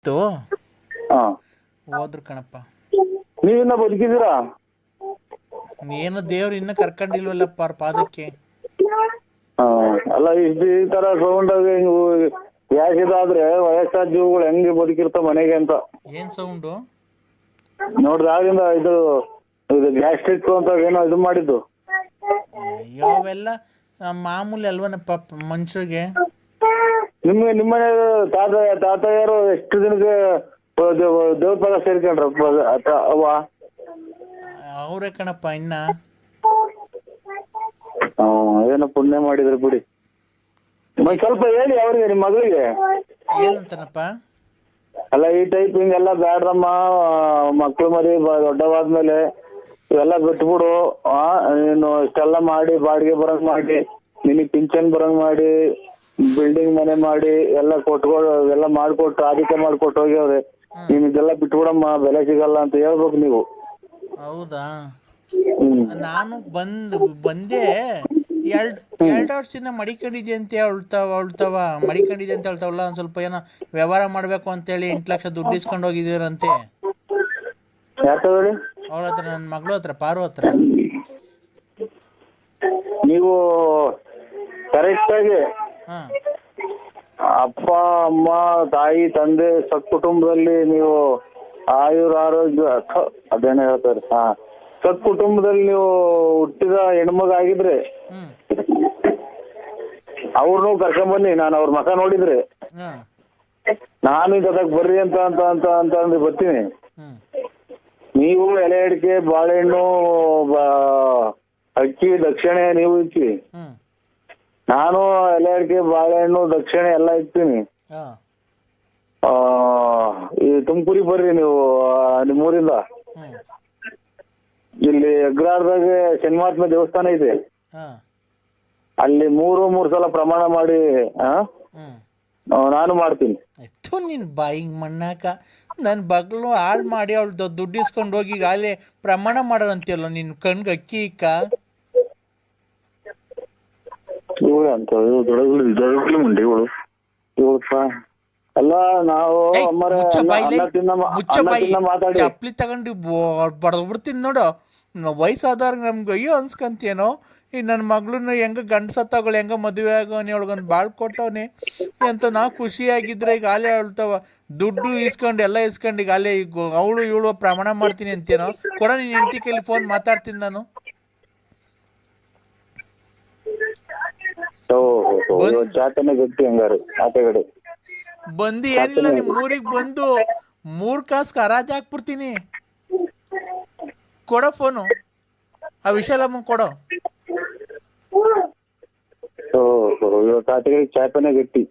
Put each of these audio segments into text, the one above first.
ಇತ್ತು, ಹಾ, ಹೋದ್ರು ಕಣಪ್ಪ. ನೀವಿನ್ನ ಬದುಕಿದ್ದೀರಾ? ಏನು ದೇವ್ರು ಇನ್ನ ಕರ್ಕೊಂಡಿಲ್ವಲ್ಲಪ್ಪ ಅವ್ರ ಪಾದಕ್ಕೆ. ಹಾ, ಅಲ್ಲ ಈ ತರ ಸೌಂಡ್ ಗ್ಯಾಸ್ ಇದಾದ್ರೆ ವಯಸ್ಸಾದ ಜೀವಗಳು ಹೆಂಗೆ ಬದುಕಿರ್ತಾವ ಮನೆಗೆ ಅಂತ. ಏನ್ ಸೌಂಡು? ನೋಡ್ರಿ ಆಗಿಂದ ಇದು ಗ್ಯಾಸ್ಟ್ರಿಕ್ ಅಂತ ಏನೋ ಇದು ಮಾಡಿದ್ದು. ಅಯ್ಯೋ ಅವೆಲ್ಲ ಮಾಮೂಲಿ ಅಲ್ವನಪ್ಪ ಮನುಷ್ಯರಿಗೆ. ನಿಮ್ಮನೆ ತಾತಯ್ಯರು ಎಷ್ಟು ದಿನಕ್ಕೆ ದೇವ್ರ ಪದ ಸೇರ್ಕೊಂಡ್ರ ಅವ್ವ? ಅವರೇ ಕಣಪ್ಪ ಇನ್ನ. ಏನೋ ಪುಣ್ಯ ಮಾಡಿದ್ರಿ ಬಿಡಿ. ಸ್ವಲ್ಪ ಹೇಳಿ ಅವ್ರಿಗೆ, ನಿಮ್ ಮಗಳಿಗೆ. ಏನಂತನಪ್ಪ? ಅಲ್ಲ ಈ ಟೈಪ್ ಹಿಂಗೆಲ್ಲ ಬ್ಯಾಡ್ರಮ್ಮ, ಮಕ್ಳು ಮರಿ ದೊಡ್ಡವಾದ್ಮೇಲೆ ಇವೆಲ್ಲ ಬಿಟ್ಬಿಡು. ನೀನು ಇಷ್ಟೆಲ್ಲ ಮಾಡಿ ಬಾಡಿಗೆ ಬರಂಗ್ ಮಾಡಿ, ನಿನಗ್ ಪಿಂಚನ್ ಬರಂಗ್ ಮಾಡಿ, ಬಿಲ್ಡಿಂಗ್ ಮನೆ ಮಾಡಿ ಎಲ್ಲ ಎಲ್ಲ ಮಾಡ್ಕೊಟ್ಟು ಆದಿತ್ಯ ಮಾಡ್ಕೊಟ್ಟು ಹೋಗ್ಯವ್ರೆ. ನೀನ್ ಇದೆಲ್ಲ ಬಿಟ್ಬಿಡಮ್ಮ, ಬೆಲೆ ಸಿಗಲ್ಲ ಅಂತ ಹೇಳ್ಬೇಕು ನೀವು. ಹೌದಾ? ನಾನು ಬಂದೆ ಎರಡು ವರ್ಷದಿಂದ ಮಡಿಕೊಂಡಿದ್ದೆ ಅಂತ ಮಡಿಕೊಂಡಿದ್ದೆ ಅಂತ ಹೇಳ್ತಾವಲ್ಲ. ಒಂದ್ ಸ್ವಲ್ಪ ಏನೋ ವ್ಯವಹಾರ ಮಾಡ್ಬೇಕು ಅಂತೇಳಿ 8 ಲಕ್ಷ ದುಡ್ಡು ಇಸ್ಕೊಂಡು ಹೋಗಿದ್ದೀರಂತೆ ಅವ್ರ ಹತ್ರ, ನನ್ನ ಮಗಳು ಹತ್ರ, ಪಾರು ಹತ್ರ. ನೀವು ಕರೆಕ್ಟ್ ಆಗಿ ಅಪ್ಪ ಅಮ್ಮ ತಾಯಿ ತಂದೆ ಕುಟುಂಬದಲ್ಲಿ ನೀವು ಆರೋಗ್ಯ ಅದೇನ ಹೇಳ್ತಾರೆ, ಕುಟುಂಬದಲ್ಲಿ ನೀವು ಹುಟ್ಟಿದ ಹೆಣ್ಮಗ ಆಗಿದ್ರೆ ಅವ್ರನ್ನೂ ಕರ್ಕೊಂಬನ್ನಿ. ನಾನು ಅವ್ರ ಮಕ ನೋಡಿದ್ರೆ ನಾನು ಇದಕ್ಕೆ ಬರ್ರಿ ಅಂತ ಅಂತ ಅಂತ ಅಂತ ಅಂದ್ರೆ ಬರ್ತೀನಿ. ನೀವು ಎಲೆ ಅಡಿಕೆ ಬಾಳೆಹಣ್ಣು ಅಕ್ಕಿ ದಕ್ಷಿಣೆ ನೀವು ಇಕ್ಕಿ, ನಾನು ಎಲೆ ಅಡಿಕೆ ಬಾಳೆಹಣ್ಣು ದಕ್ಷಿಣೆ ಎಲ್ಲ ಇಕ್ತೀನಿ. ಈ ತುಮಕೂರಿಗೆ ಬರ್ರಿ ನೀವು, ನಿಮ್ಮೂರಿಂದ. ಇಲ್ಲಿ ಅಗ್ರಾರದಾಗ ಶನಿಮಹಾತ್ಮ ದೇವಸ್ಥಾನ ಇದೆ, ಅಲ್ಲಿ ಮೂರು ಸಲ ಪ್ರಮಾಣ ಮಾಡಿ ನಾನು ಮಾಡ್ತೀನಿ. ನಿನ್ ಬಾಯಿಗೆ ಮಣ್ಣಾಕ ನನ್ನ ಬಗ್ಲು ಹಾಳು ಮಾಡಿ ಅವಳು ದುಡ್ಡು ಇಸ್ಕೊಂಡು ಹೋಗಿ ಅಲ್ಲಿ ಪ್ರಮಾಣ ಮಾಡೋರಂತೆಲ್ಲ ನಿನ್ ಕಣ್ಗೆ ಅಕ್ಕಿ ಇಕ್ಕ. ಅಲ್ಲ ನಾವು ಚಪ್ಲಿ ತಗೊಂಡು ಬಡದ್ಬಿಡ್ತೀನಿ ನೋಡು. ವಯಸ್ಸಾದವ್ರಿಗೆ ನಮ್ಗೆ ಅಯ್ಯೋ ಅನ್ಸ್ಕಂತೇನೋ. ಈ ನನ್ನ ಮಗಳನ್ನ ಹೆಂಗ ಗಂಡಸತ್ತವಳು ಹೆಂಗ ಮದುವೆ ಆಗೋನಿ, ಅವಳಿಗೊಂದು ಬಾಳ್ ಕೊಟ್ಟವನಿ ಅಂತ ನಾವು ಖುಷಿಯಾಗಿದ್ರೆ ಈಗ ಅಲ್ಲೇ ಹೇಳ್ತಾವ ದುಡ್ಡು ಇಸ್ಕೊಂಡು ಎಲ್ಲ ಇಸ್ಕೊಂಡು ಈಗ ಅಲ್ಲೇ ಈಗ ಅವಳು ಇವಳು ಪ್ರಮಾಣ ಮಾಡ್ತೀನಿ ಅಂತೇನೋ. ಕೊಡ ನೀನು ಹೆಂಡತಿ ಕೈಲಿ ಫೋನ್ ಮಾತಾಡ್ತೀನಿ ನಾನು. ಬಂದು ಏನಿಲ್ಲ, ನಿಮ್ ಊರಿಗೆ ಬಂದು 3 ಕಾಸು ಹರಾಜ್ ಹಾಕ್ಬಿಡ್ತೀನಿ. ಕೊಡೋ ಫೋನು, ಆ ವಿಶಾಲಮ್ಮ ಕೊಡೋ. ಚಾಪನೆ ಗಟ್ಟಿ.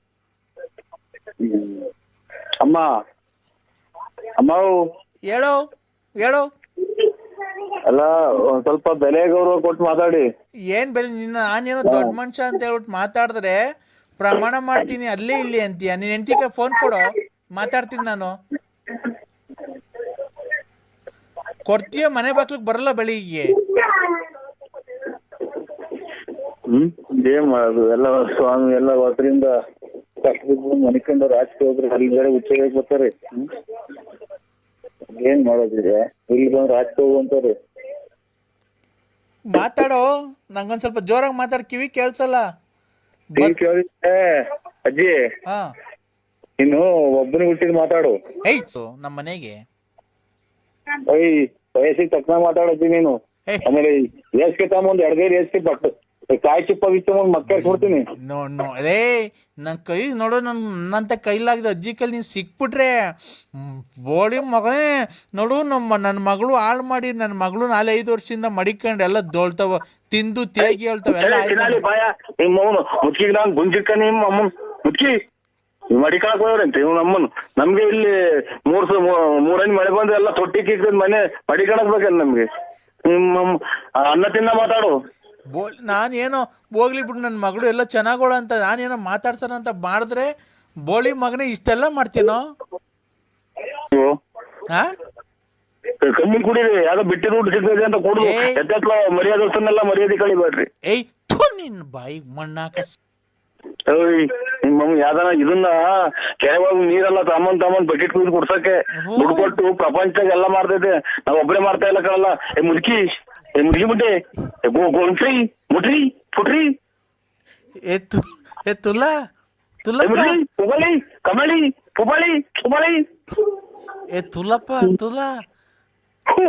ಅಮ್ಮ ಅಮ್ಮ ಹೇಳೋ ಹೇಳೋ. ಅಲ್ಲ ಒಂದ್ ಸ್ವಲ್ಪ ಬೆಲೆ ಗೌರವ ಕೊಟ್ಟು ಮಾತಾಡಿ. ಏನ್ ಬೆಲೆ? ನಿನ್ನ ನಾನೇನೋ ದೊಡ್ಡ ಮನುಷ್ಯ ಅಂತ ಹೇಳ್ಬಿಟ್ಟು ಮಾತಾಡಿದ್ರೆ ಪ್ರಮಾಣ ಮಾಡ್ತೀನಿ ಅಲ್ಲೇ ಇಲ್ಲಿ ಅಂತೀಯ. ನೀನ್ ಹೆಂಡತಿಗೆ ಫೋನ್ ಕೊಡೋ, ಮಾತಾಡ್ತೀನಿ ನಾನು. ಕೊಡ್ತೀಯ? ಮನೆ ಬಾಕ್ಲಿಗೆ ಬರಲ್ಲ ಬೆಳಿಗ್ಗೆ. ಏನ್ ಮಾಡೋದು, ಎಲ್ಲ ಸ್ವಾಮಿ ಎಲ್ಲ ಹೊಸರಿಂದ ಮನಿಕೊಂಡು ರಾಜಕೀಯ ಹೋಗ್ರಿ, ಅಲ್ಲಿ ಬೇರೆ ಹುಚ್ಚ ಬರ್ತಾರೆ. ಏನ್ ಮಾಡೋದಿದೆ, ಇಲ್ಲಿ ಬಂದು ರಾಜಕೀಯ ಹೋಗುವಂತಾರೆ. ಮಾತಾಡೋ, ನಂಗೊಂದ್ ಸ್ವಲ್ಪ ಜೋರಾಗಿ ಮಾತಾಡ್, ಕಿವಿ ಕೇಳ್ಸಲ್ಲ. ಅಜ್ಜಿ ನೀನು ಒಬ್ಬನಿಗೆ ಹುಟ್ಟಿದ್ ಮಾತಾಡು. ನಮ್ಮ ಮನೆಗೆ ವಯಸ್ಸಿಗೆ ತಕ್ಕ ಮಾತಾಡಜ್ಜಿ ನೀನು. ಆಮೇಲೆ ಏಸ್ಕೆ ತಗೊಂಡ್ 2 ಗೈರು ಏಸ್ಕೆ ಬಟ್ ಕಾಯಿ ಚಿಪ್ಪ ಬಿಚ್ಚ ಮಕ್ಕ ಕೊಡ್ತೀನಿ. ರೇ ನನ್ ಕೈ ನೋಡೋ, ನನ್ನಂತ ಕೈಲಾಗಿದೆ ಅಜ್ಜಿ ಕೈಲಿ ನೀನ್ ಸಿಕ್ಬಿಟ್ರೆ ಬೋಳಿ ಮಗನೇ ನೋಡು. ನನ್ನ ಮಗಳು ಹಾಳು ಮಾಡಿ, ನನ್ನ ಮಗಳು 4-5 ವರ್ಷದಿಂದ ಮಡಿಕೊಂಡು ಎಲ್ಲ ದೋಳ್ತಾವ, ತಿಂದು ತೇಗಿ ಹೇಳ್ತಾವ ಎಲ್ಲ. ಮುಚ್ಚಿ ಮಡಿಕಾಕ್ ಹೋಗ್ರಂತೆ ಇವ್ ನಮ್ಮನ್. ನಮ್ಗೆ ಇಲ್ಲಿ 3 ಮಳೆ ಬಂದ್ರೆ ಎಲ್ಲ ತೊಟ್ಟಿ ಕಿಕ್ಕದ್ ಮನೆ ಮಡಿಕಣಕ್ ಬೇಕಲ್ಲ ನಮ್ಗೆ. ಅನ್ನ ತಿನ್ನ ಮಾತಾಡು. ನಾನೇನೋ ಹೋಗ್ಲಿ ಬಿಡು, ನನ್ನ ಮಗಳು ಎಲ್ಲ ಚೆನ್ನಾಗೋಳ ಅಂತ ನಾನೇನೋ ಮಾತಾಡ್ಸೋಣ ಅಂತ ಮಾಡಿದ್ರೆ ಬೋಳಿ ಮಗನೇ ಇಷ್ಟೆಲ್ಲ ಮಾಡ್ತೀನೋ? ಕಮ್ಮಿ ಕುಡೀರಿ, ಯಾವ್ದೋ ಬಿಟ್ಟಿ ದುಡ್ಡು ಸಿಗ್ತದೆ ಅಂತ ಕೊಡು. ಮರ್ಯಾದೆಲ್ಲ ಮರ್ಯಾದೆ ಕಳಿಬೇಡ್ರಿ. ನಿನ್ ಬಾಯಿಗೆ ಮಣ್ಣಾಕ. ನಿಮ್ಮ ಯಾವ್ದಾನ ಇದನ್ನ ಕೆರೆವಾಗ ನೀರೆಲ್ಲ ತಮ್ಮನ್ ಬಕೆಟ್ ಕುಯ್ದು ಕುಡ್ಸಕ್ಕೆ ದುಡ್ಡು ಕೊಟ್ಟು ಪ್ರಪಂಚದಾಗ ಎಲ್ಲ ಮಾಡ್ತೈತೆ ನಾವ್ ಒಬ್ಬರೇ ಮಾಡ್ತಾ ಇಲ್ಲ ಕಣಲ್ಲ. ಮುದುಕಿ ಮುಟ್ಟೆ ಗೋಣ್ಸ್ರಿ ಮುಟ್ರಿ ಪುಟ್ರಿ ತುಲಾ ಪುಬಳಿ ಕಮಳಿ ಪುಬಳಿ ಪುಬಳಿ ತುಲಪ್ಪ ತುಲಾ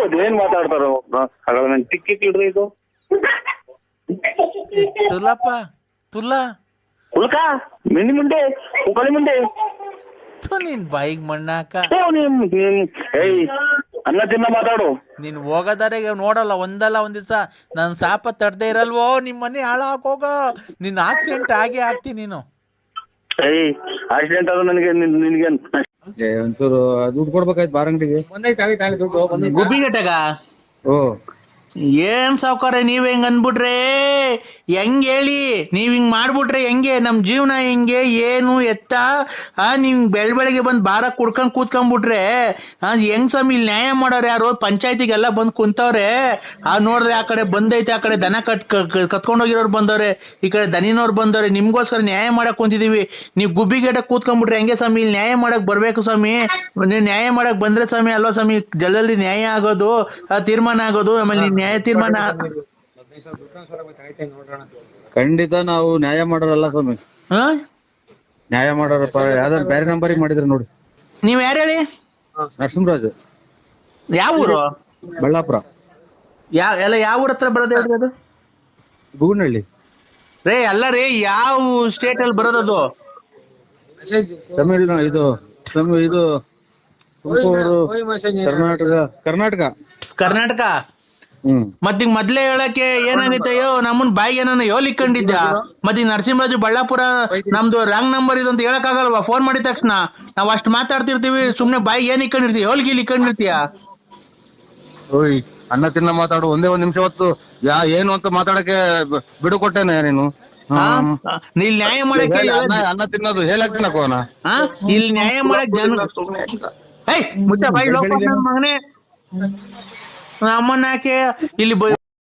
ಅದೇನ್ ಮಾತಾಡ್ತಾರ ನನ್ ಟಿಕ್ಕಿ ಇಡ್ರಿ ಇದು ತುಲಪ್ಪ ತುಲಾ ಉಲ್ಕ ಮಿಂಡಿ ಮುಂಡೆ ಉಕಳಿ ಮುಂಡೆ ನಿನ್ ಬಾಯಿಗ್ ಮಣ್ಣಾಕ. ಏಯ್ ಅನ್ನ ತಿನ್ನ ಮಾತಾಡು. ನೀನ್ ಹೋಗೋದಾರೆ ನೋಡಲ್ಲ ಒಂದಲ್ಲ ಒಂದ್ ದಿವಸ ನನ್ ಶಾಪ ತಡ್ದೇ ಇರಲ್ವೋ ನಿಮ್ ಮನೆ ಹಾಳಾಕೋಗ. ನಿನ್ ಆಕ್ಸಿಡೆಂಟ್ ಆಗೇ ಆಗ್ತಿ ನೀನು. ಏಯ್ ಆಕ್ಸಿಡೆಂಟ್ ಆದ್ರೆ ನಿನ್ಗೆ ಒಂಚೂರು ದುಡ್ಡು ಕೊಡ್ಬೇಕಾಯ್ತು ಬಾರ್ ಅಂಗಡಿಗೆ. ಗುಬ್ಬಿಗಟ್ಟಗ ಓ ಏನ್ ಸಾವ್ಕಾರ ನೀವ್ ಹೆಂಗ್ ಅಂದ್ಬಿಟ್ರೆ ಹೆಂಗ್ ಹೇಳಿ? ನೀವ್ ಹಿಂಗ್ ಮಾಡ್ಬಿಟ್ರೆ ಹೆಂಗೆ? ನಮ್ ಜೀವನ ಹೆಂಗೆ ಏನು ಎತ್ತ? ನೀವ್ ಬೆಳಗ್ಗೆ ಬಂದ್ ಬಾರ ಕುಡ್ಕೊಂಡ್ ಕೂತ್ಕೊಂಡ್ಬಿಟ್ರೆ ಹೆಂಗ್ ಸ್ವಾಮಿ? ಇಲ್ಲಿ ನ್ಯಾಯ ಮಾಡೋರು ಯಾರು? ಪಂಚಾಯತಿಗೆಲ್ಲ ಬಂದ್ ಕುಂತವ್ರೆ. ನೋಡ್ರಿ ಆ ಕಡೆ ಬಂದೈತೆ, ಆ ಕಡೆ ದನ ಕತ್ಕೊಂಡೋಗಿರೋರು ಬಂದವ್ರೆ, ಈ ಕಡೆ ದನಿನವ್ರು ಬಂದವ್ರೆ. ನಿಮ್ಗೋಸ್ಕರ ನ್ಯಾಯ ಮಾಡಕ್ ಕುಂತಿದೀವಿ. ನೀವ್ ಗುಬ್ಬಿಗೇಟ ಕೂತ್ಕೊಂಡ್ಬಿಟ್ರೆ ಹೆಂಗೆ ಸ್ವಾಮಿ? ಇಲ್ಲಿ ನ್ಯಾಯ ಮಾಡಕ್ ಬರ್ಬೇಕು ಸ್ವಾಮಿ. ನೀವ್ ನ್ಯಾಯ ಮಾಡಕ್ ಬಂದ್ರೆ ಸ್ವಾಮಿ ಅಲ್ವಾ ಸ್ವಾಮಿ ಜಲ್ದಿ ನ್ಯಾಯ ಆಗೋದು, ತೀರ್ಮಾನ ಆಗೋದು. ಆಮೇಲೆ ನ್ಯಾಯ ತೀರ್ಮಾನ ಖಂಡಿತ ನಾವು ನ್ಯಾಯ ಮಾಡೋರಲ್ಲ ಸ್ವಾಮಿ. ನ್ಯಾಯ ಮಾಡೋರಪ್ಪ. ಯಾವ್ದಾರು ಬೇರೆ ನಂಬರಿಗೆ ಮಾಡಿದ್ರೆ ನೋಡಿ. ನೀವ್ ಯಾರು ಹೇಳಿ? ನರಸಿಂಹರಾಜ್. ಯಾವ ಊರು? ಬಳ್ಳಾಪುರ. ಯಾವ ಊರ ಹತ್ರ ಬರೋದು ಹೇಳ್ರಿ ಅದು? ಬೂಗನಹಳ್ಳಿ ರೇ ಅಲ್ಲ ರೀ, ಯಾವ ಸ್ಟೇಟ್ ಅಲ್ಲಿ ಬರೋದದು? ತಮಿಳ್ನಾಡು. ಇದು ತುಮಕೂರು, ಕರ್ನಾಟಕ. ಮತ್ತೀಗ ಮೊದ್ಲೇ ಹೇಳಕ್ಕೆ ಏನಾಗಿತ್ತಯ್ಯೋ? ನಮ್ಮನ್ ಬಾಯಿಗೆ ನಾನು ಯೋಲಿಕೊಂಡಿದ್ದ. ಮತ್ತೀಗ ನರಸಿಂಹರಾಜು ಬಳ್ಳಾಪುರ ನಮ್ದು ರಾಂಗ್ ನಂಬರ್ ಇದು ಅಂತ ಹೇಳಕ್ ಆಗಲ್ವಾ? ಫೋನ್ ಮಾಡಿದ ತಕ್ಷಣ ನಾವ್ ಅಷ್ಟ್ ಮಾತಾಡ್ತಿರ್ತೀವಿ, ಸುಮ್ನೆ ಬಾಯಿಗೆ ಏನ್ ಇಕ್ಕೊಂಡಿರ್ತೀವಿ? ಹೋಲ್ಗಿಲ್ ಇಕ್ಕೊಂಡಿರ್ತೀಯ? ಓಯ್ ಅನ್ನ ತಿನ್ನ ಮಾತಾಡು. ಒಂದೇ ಒಂದ್ ನಿಮಿಷ ಹೊತ್ತು ಏನು ಅಂತ ಮಾತಾಡಕ್ಕೆ ಬಿಡು ಕೊಟ್ಟೇನೆ ನೀನು. ಇಲ್ಲಿ ನ್ಯಾಯ ಮಾಡಕ್ಕೆ ಅನ್ನ ತಿನ್ನೋದು ಹೇಳಾಕ್ತಿನ ಕೋನ ಇಲ್ಲಿ ನ್ಯಾಯ ಮಾಡಕ್ ಜನ ಮುಚ್ಚ ಬಾಯಿ ಮಗನೇ. ಅಮ್ಮನ ಯಾಕೆ ಇಲ್ಲಿ